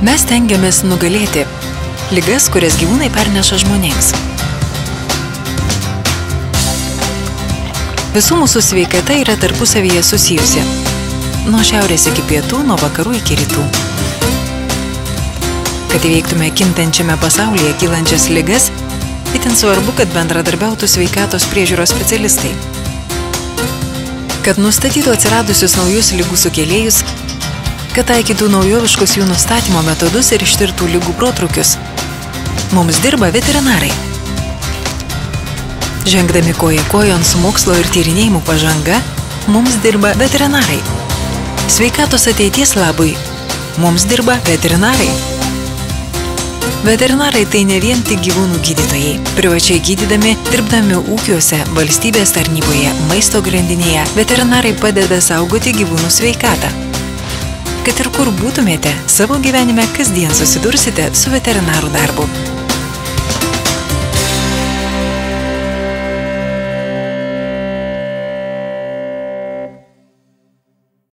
Mes stengiamės nugalėti ligas, kurias gyvūnai perneša žmonėms. Visų mūsų sveikata yra tarpusavyje susijusi. Nuo šiaurės iki pietų, nuo vakarų iki rytų. Kad įveiktume kintančiame pasaulyje kylančias ligas, itin svarbu, kad bendradarbiautų sveikatos priežiūros specialistai. Kad nustatytų atsiradusius naujus ligų sukėlėjus, kad taikytų naujoviškus jų nustatymo metodus ir ištirtų ligų protrukius. Mums dirba veterinarai. Žengdami koja kojon su mokslo ir tyrinėjimų pažanga, mums dirba veterinarai. Sveikatos ateities labui mums dirba veterinarai. Veterinarai tai ne vien tik gyvūnų gydytojai. Privačiai gydydami, dirbdami ūkiuose, valstybės tarnyboje, maisto grandinėje, veterinarai padeda saugoti gyvūnų sveikatą. Kad ir kur būtumėte, savo gyvenime kasdien susidursite su veterinarų darbu.